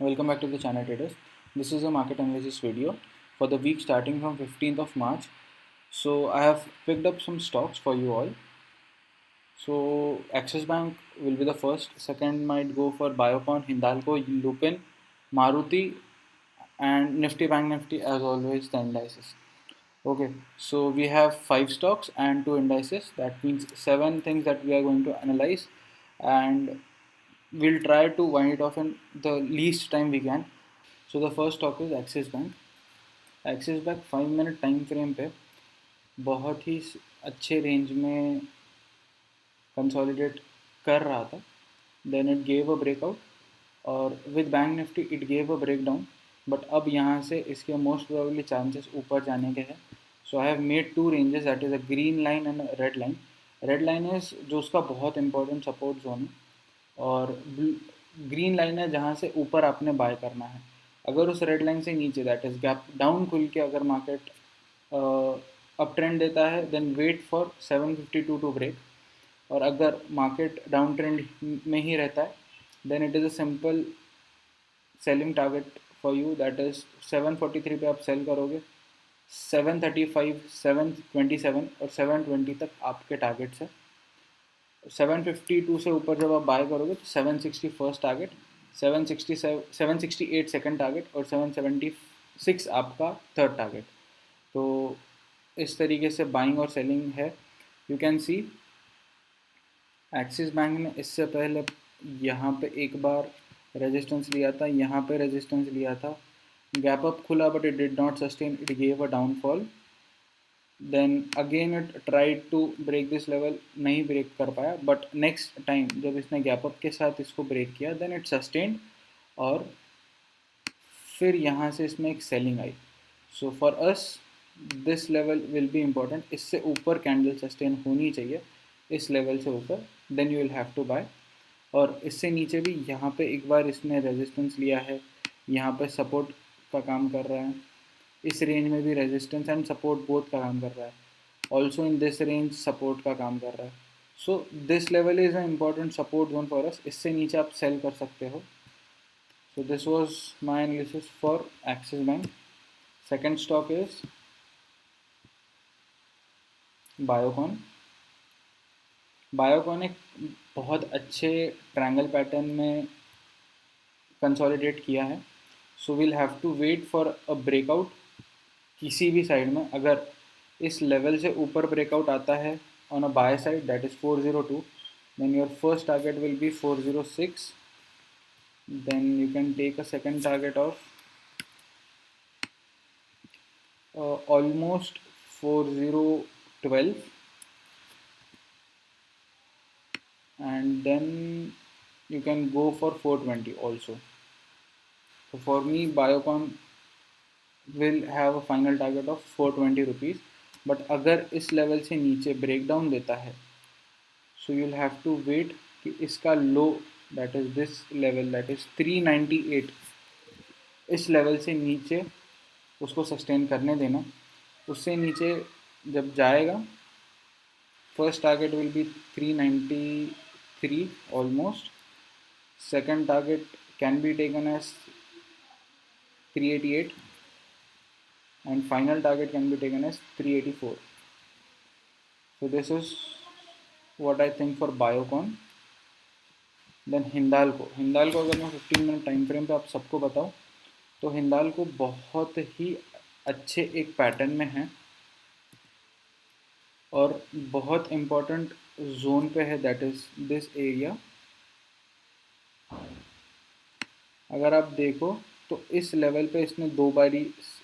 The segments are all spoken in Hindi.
Welcome back to the channel traders. This is a market analysis video for the week starting from 15th of March. So I have picked up some stocks for you all. So Axis Bank will be the first. Second might go for Biocon, Hindalco, Lupin, Maruti, and Nifty Bank Nifty as always the indices. Okay, so we have 5 stocks and 2 indices. That means 7 things that we are going to analyze, and we'll try to wind it off in the least time we can. So the first stock is axis bank. Axis bank 5 minute time frame पे बहुत ही अच्छे रेंज में कंसोलिडेट कर रहा था. Then it gave a breakout और with bank Nifty it gave a break down. But अब यहाँ से इसके मोस्ट प्रोबेबली चांसेस ऊपर जाने के हैं. So I have made 2 ranges, that is a green line and red line. Red line is जो उसका बहुत इंपॉर्टेंट सपोर्ट जोन है, और ग्रीन लाइन है जहाँ से ऊपर आपने बाय करना है. अगर उस रेड लाइन से नीचे, दैट इज गैप डाउन खुल के अगर मार्केट अप ट्रेंड देता है, then wait for 752 to break. और अगर मार्केट डाउन ट्रेंड में ही रहता है, then it is a simple selling target for you, that is 743 पे आप सेल करोगे. 735, 727 और 720 तक आपके टारगेट्स है. 752 से ऊपर जब आप बाय करोगे तो 760 फर्स्ट टारगेट, 768 सेकंड टारगेट और 776 आपका थर्ड टारगेट. तो इस तरीके से बाइंग और सेलिंग है. You can see axis bank ने इससे पहले यहाँ पे एक बार रेजिस्टेंस लिया था, यहाँ पे रेजिस्टेंस लिया था, गैप अप खुला but it did not sustain, it gave a downfall. Then again it tried to break this level, नहीं ब्रेक कर पाया. बट नेक्स्ट टाइम जब इसने गैप अप के साथ इसको ब्रेक किया, देन इट सस्टेन्ड और फिर यहाँ से इसमें एक selling I. So for us this level will be important. इससे ऊपर कैंडल सस्टेन होनी चाहिए, इस लेवल से ऊपर, then you will have to buy. और इससे नीचे भी यहाँ पे एक बार इसने रेजिस्टेंस लिया है, यहाँ पे सपोर्ट का काम कर रहा है. इस रेंज में भी रेजिस्टेंस एंड सपोर्ट बोथ का काम कर रहा है. Also in this range support का काम कर रहा है. So this level is a important support zone for us. इससे नीचे आप सेल कर सकते हो. So this was my analysis for Axis Bank. Second stock is Biocon. Biocon एक बहुत अच्छे ट्रायंगल पैटर्न में कंसोलिडेट किया है. So will have to wait for a breakout किसी भी साइड में. अगर इस लेवल से ऊपर ब्रेकआउट आता है on a by side, that is 402, then your first target will be 406. Then you can take a second target of almost 4012, and then you can go for 420 also. So for me, Biocon will have a final target of 420 rupees. But अगर इस लेवल से नीचे ब्रेकडाउन देता है, so you will have to wait कि इसका low, that is this level, that is 398, इस लेवल से नीचे उसको सस्टेन करने देना. उससे नीचे जब जाएगा, first target will be 393 almost. Second target can be taken as 388 and final target can be taken as 384. So this is what I think for Biocon. Then Hindalco अगर मैं 15 मिनट टाइम फ्रेम पे आप सबको बताऊँ तो हिंडाल्को बहुत ही अच्छे एक पैटर्न में है और बहुत इम्पोर्टेंट जोन पे है, दैट इज़ दिस एरिया. अगर आप देखो तो इस लेवल पे इसने 2 बारी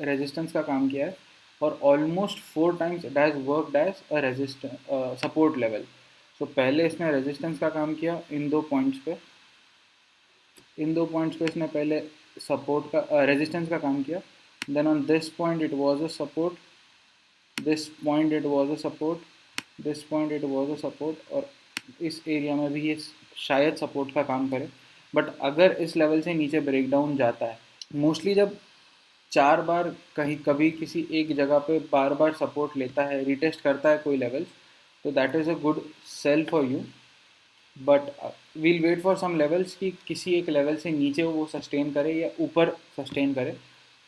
रेजिस्टेंस का काम किया है और almost 4 times it has worked as a resistance support level. So पहले इसने रेजिस्टेंस का काम किया इन 2 पॉइंट्स पे, इसने पहले सपोर्ट का रेजिस्टेंस का काम किया. Then on this point it was a support, this point it was a support, this point it was a support, और इस एरिया में भी ये शायद सपोर्ट का काम करे. बट अगर इस लेवल से नीचे ब्रेकडाउन जाता है, मोस्टली जब 4 बार कहीं कभी किसी एक जगह पे बार बार सपोर्ट लेता है, रिटेस्ट करता है कोई लेवल्स, तो that is a good sell for you. But will wait for some levels कि किसी एक लेवल से नीचे वो सस्टेन करे या ऊपर सस्टेन करे,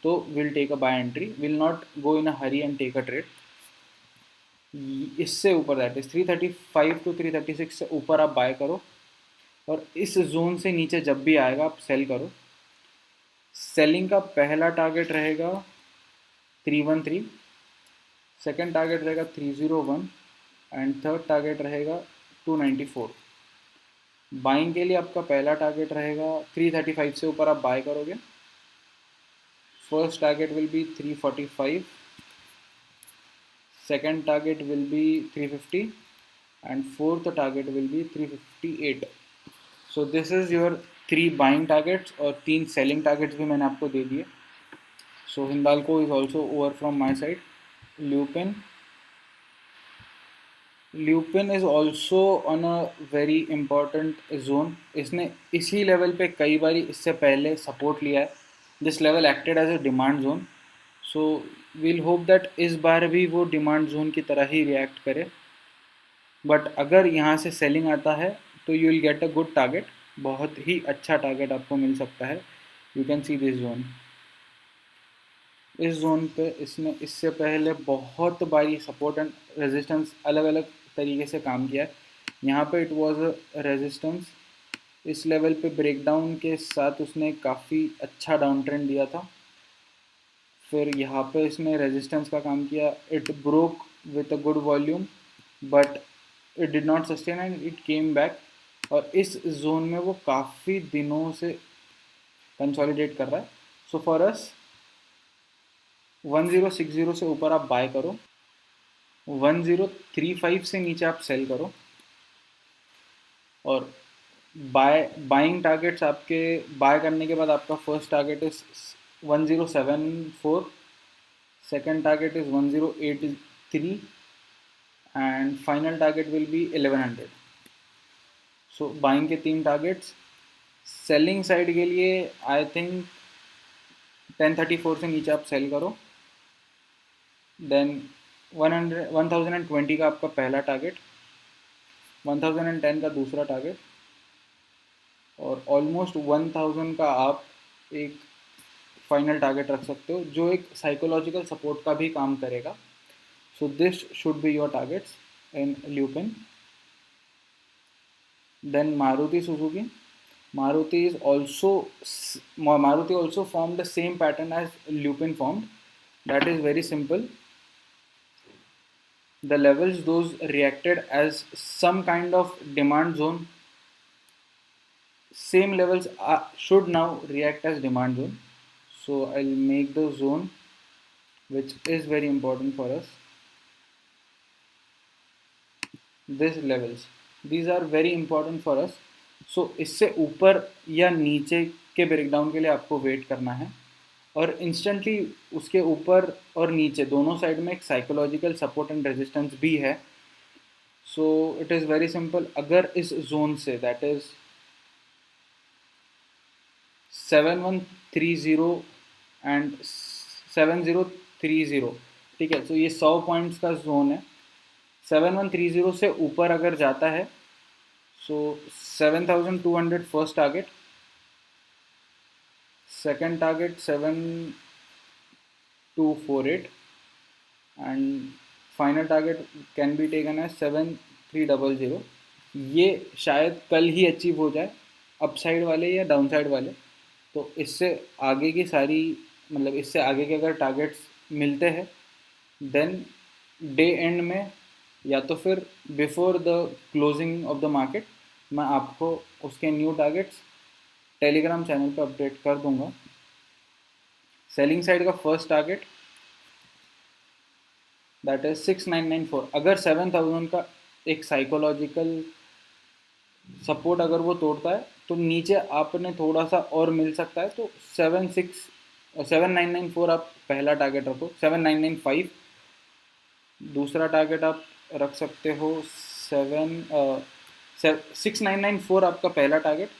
तो will take a buy entry, will not go in a hurry and take a trade. इससे ऊपर दैट इज 335 टू 336 से ऊपर आप बाय करो, और इस जोन से नीचे जब भी आएगा आप सेल करो। सेलिंग का पहला टारगेट रहेगा 313, सेकेंड टारगेट रहेगा 301 एंड थर्ड टारगेट रहेगा 294। बाइंग के लिए आपका पहला टारगेट रहेगा 335 से ऊपर आप बाय करोगे। First target will B 345, second target will be 350 and fourth target will be 358. So this is your 3 buying targets और 3 selling targets भी मैंने आपको दे दिए। So Hindalco is also over from my side. Lupin is also on a very important zone. इसने इसी लेवल पे कई बारी इससे पहले सपोर्ट लिया है। This level acted as a demand zone. So will hope that इस बार भी वो डिमांड जोन की तरह ही रिएक्ट करे, बट अगर यहाँ से सेलिंग आता है तो you will get a good target, बहुत ही अच्छा टारगेट आपको मिल सकता है। You can see this zone. इस जोन पे इसने इससे पहले बहुत बारी सपोर्ट एंड रेजिस्टेंस अलग अलग तरीके से काम किया है। यहाँ पे इट वाज अ रेजिस्टेंस, इस लेवल पे ब्रेकडाउन के साथ उसने काफ़ी अच्छा डाउन ट्रेंड दिया था। फिर यहाँ पे इसने रेजिस्टेंस का काम किया, it broke with a good volume but it did not sustain and it came back, और इस जोन में वो काफ़ी दिनों से कंसोलिडेट कर रहा है। सो फॉर अस 1060 से ऊपर आप बाय करो, 1035 से नीचे आप सेल करो, और बाइंग टारगेट्स आपके बाय करने के बाद आपका first target is 1074, second target is 1083 and final target will be 1100. So buying के 3 टारगेट्स। सेलिंग साइड के लिए आई थिंक 1034 से नीचे आप सेल करो, देन 1020 का आपका पहला टारगेट, 1010 का दूसरा टारगेट, और ऑलमोस्ट 1000 का आप एक फाइनल टारगेट रख सकते हो जो एक साइकोलॉजिकल सपोर्ट का भी काम करेगा। So this should be your targets in lupin. Then Maruti Suzuki. Maruti also formed the same pattern as Lupin formed. That is very simple. The levels those reacted as some kind of demand zone. Same levels should now react as demand zone. So I'll make the zone, which is very important for us. These levels, these are very important for us. So इससे ऊपर या नीचे के ब्रेकडाउन के लिए आपको वेट करना है, और इंस्टेंटली उसके ऊपर और नीचे दोनों साइड में एक साइकोलॉजिकल सपोर्ट एंड रेजिस्टेंस भी है। So it is very simple, अगर इस zone say that is 7130 and 7030, ठीक है, तो ये 100 पॉइंट्स का जोन है। 7130 से ऊपर अगर जाता है सो 7200 first target, second target 7248 and final target can be taken as 7300। ये शायद कल ही अचीव हो जाए, अपसाइड वाले या डाउन साइड वाले। तो इससे आगे की सारी मतलब इससे आगे के अगर टारगेट्स मिलते हैं देन डे एंड में या तो फिर before the closing of the market मैं आपको उसके न्यू टारगेट्स टेलीग्राम चैनल पर अपडेट कर दूंगा। सेलिंग साइड का फर्स्ट टारगेट दैट इज 6994। अगर 7000 का एक साइकोलॉजिकल सपोर्ट अगर वो तोड़ता है तो नीचे आपने थोड़ा सा और मिल सकता है, तो 7994 आप पहला टारगेट रखो, 7995 दूसरा टारगेट आप रख सकते हो, 6994 आपका पहला टारगेट,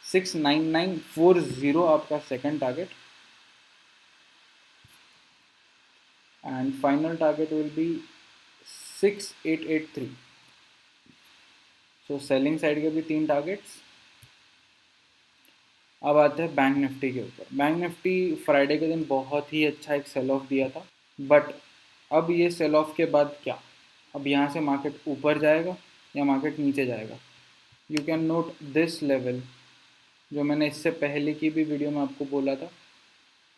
69940 आपका second target, and final target will be 6883। तो सेलिंग साइड के भी 3 टारगेट्स। अब आते हैं बैंक निफ्टी के ऊपर। बैंक निफ्टी फ्राइडे के दिन बहुत ही अच्छा एक सेल ऑफ दिया था, बट अब ये सेल ऑफ के बाद क्या, अब यहाँ से मार्केट ऊपर जाएगा या मार्केट नीचे जाएगा? You can note this level, जो मैंने इससे पहले की भी वीडियो में आपको बोला था,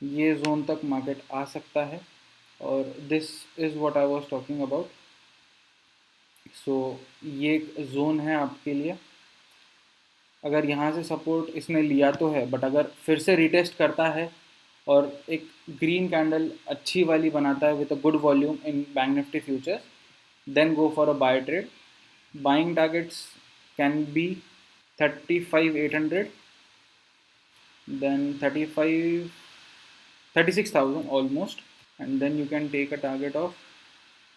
ये जोन तक मार्केट आ सकता है, और this is what I was talking about. So ये एक जोन है आपके लिए। अगर यहाँ से सपोर्ट इसने लिया तो है, बट अगर फिर से रिटेस्ट करता है और एक ग्रीन कैंडल अच्छी वाली बनाता है with a good volume in Bank Nifty futures, then go for a buy trade. Buying targets can be 35,800, then 36,000 almost, and then you can take a target of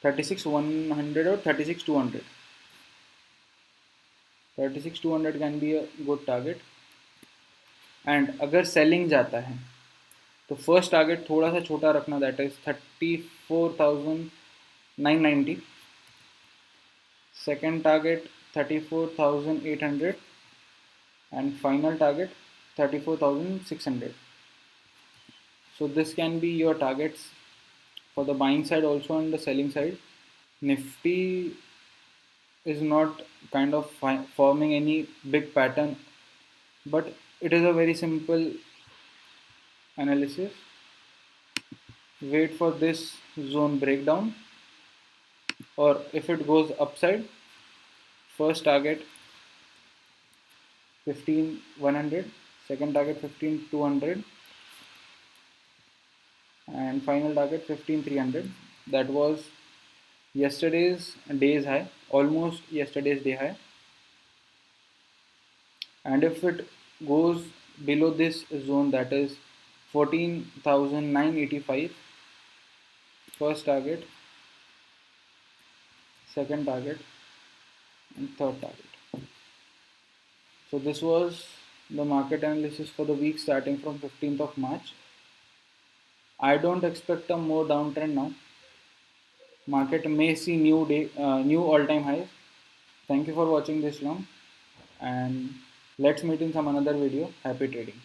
36,100 or 36,200. 36,200 can be a good target. And अगर सेलिंग जाता है तो फर्स्ट टारगेट थोड़ा सा छोटा रखना, that is 34,990। Second target 34,800 and final target 34,600. So this can be your targets for the buying side also and the selling side. Nifty is not kind of forming any big pattern, but it is a very simple analysis. Wait for this zone breakdown, or if it goes upside, first target 15,100, second target 15,200, and final target 15,300. That was yesterday's day's high, almost yesterday's day high. And if it goes below this zone, that is 14,985, first target, second target, and third target. So this was the market analysis for the week starting from 15th of March. I don't expect a more downtrend now. Market may see new all-time highs. Thank you for watching this long, and let's meet in some another video. Happy trading.